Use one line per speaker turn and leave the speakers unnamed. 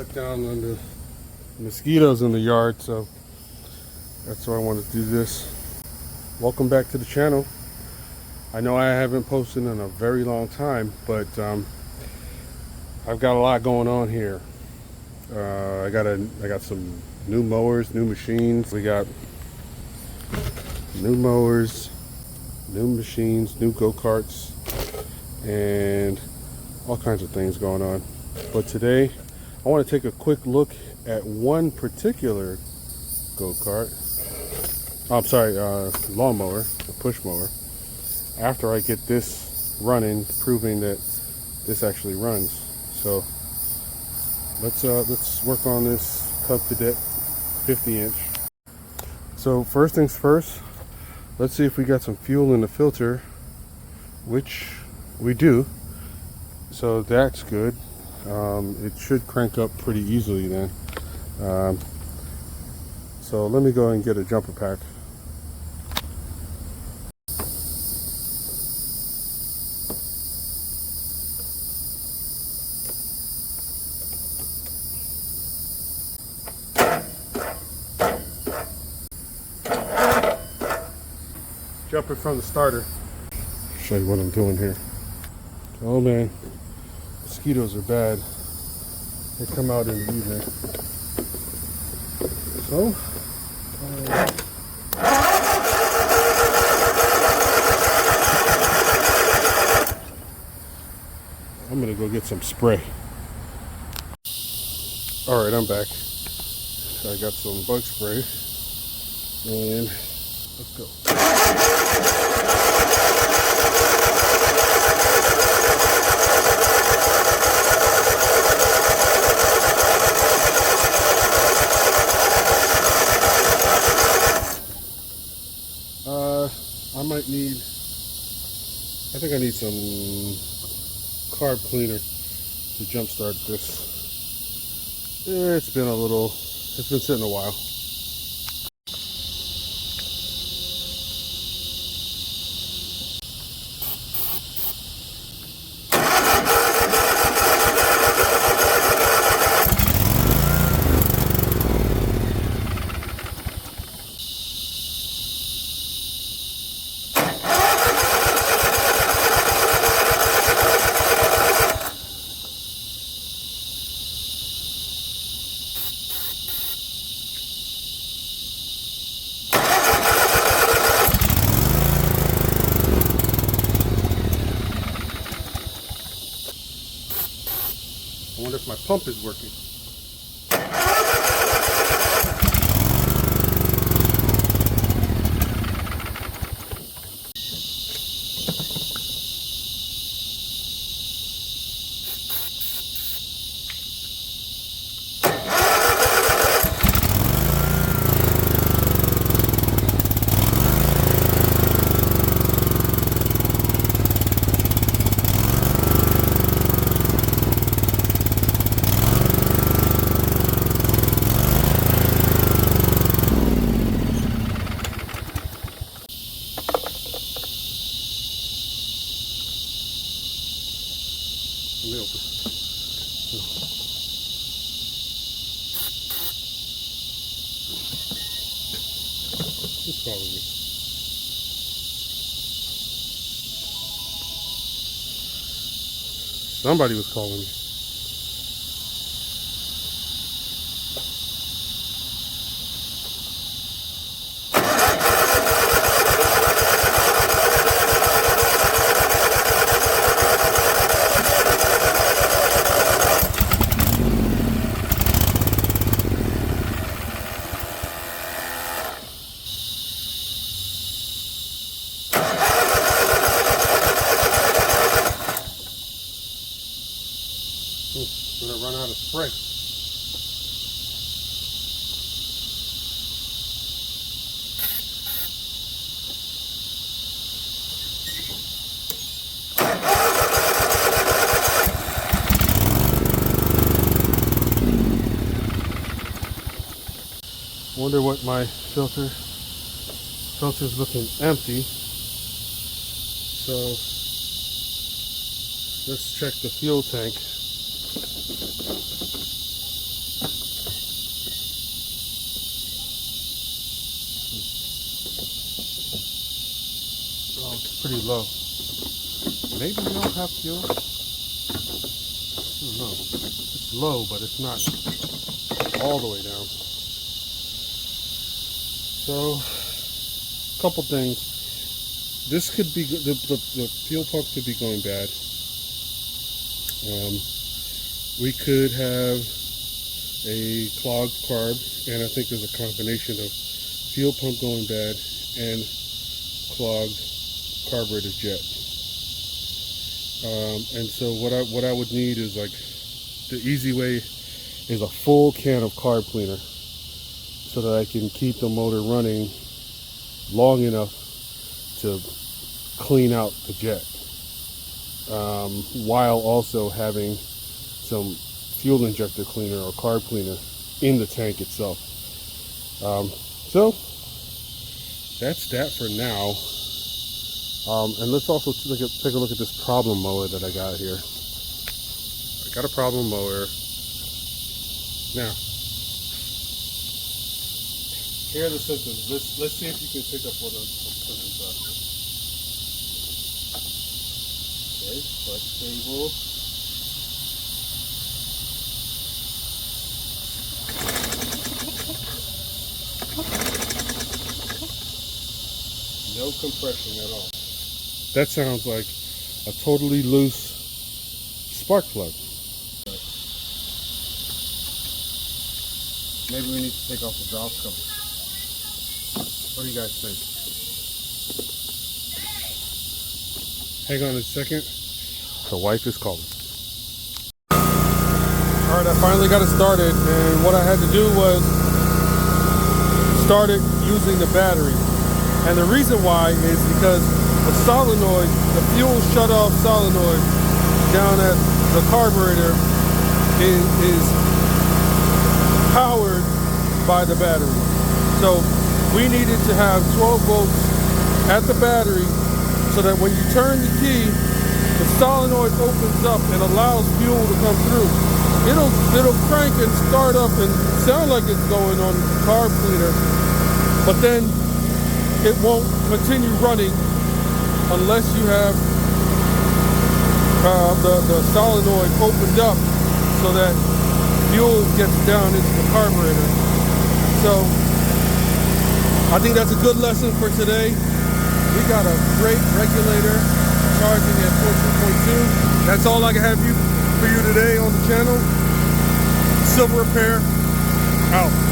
cut down on the mosquitoes in the yard, so that's why I wanted to do this. Welcome back to the channel. I know I haven't posted in a very long time, but I've got a lot going on here. I got some new mowers, new machines. We got new mowers, new machines, new go-karts, and all kinds of things going on. But today I want to take a quick look at one particular go-kart. I'm sorry, lawnmower, a push mower. After I get this running, proving that this actually runs. So let's work on this Cub Cadet 50-inch. So first things first, let's see if we got some fuel in the filter, which we do. So that's good. It should crank up pretty easily then. So let me go and get a jumper pack. Jumper from the starter. Show you what I'm doing here. Oh man, mosquitoes are bad. They come out in the evening. So, I'm gonna go get some spray. All right, I'm back. I got some bug spray, and let's go. I think I need some carb cleaner to jumpstart this. It's been sitting a while. I wonder if my pump is working. Let me open. Who's calling me? Somebody was calling me. Gonna run out of spray. Wonder what my filter's looking empty. So let's check the fuel tank. pretty low. Maybe we don't have fuel. I don't know. It's low, but it's not all the way down. So, couple things. This could be the fuel pump could be going bad. We could have a clogged carb, and I think there's a combination of fuel pump going bad and clogged carburetor jet. And so what I would need is, like, the easy way is a full can of carb cleaner, so that I can keep the motor running long enough to clean out the jet, while also having some fuel injector cleaner or carb cleaner in the tank itself. So that's that for now. And let's also take a look at this problem mower that I got here. I got a problem mower. Now, here are the symptoms. Let's see if you can pick up what the symptoms are. Okay, clutch stable. No compression at all. That sounds like a totally loose spark plug. Maybe we need to take off the valve cover. What do you guys think? Hang on a second. The wife is calling. Alright, I finally got it started, and what I had to do was start it using the battery. And the reason why is because the solenoid, the fuel shut-off solenoid down at the carburetor is powered by the battery. So we needed to have 12 volts at the battery so that when you turn the key, the solenoid opens up and allows fuel to come through. It'll crank and start up and sound like it's going on carb cleaner, but then it won't continue running unless you have the solenoid opened up so that fuel gets down into the carburetor. So I think that's a good lesson for today. We got a great regulator charging at 14.2. That's all I can have for you today on the channel. Silver Repair, out.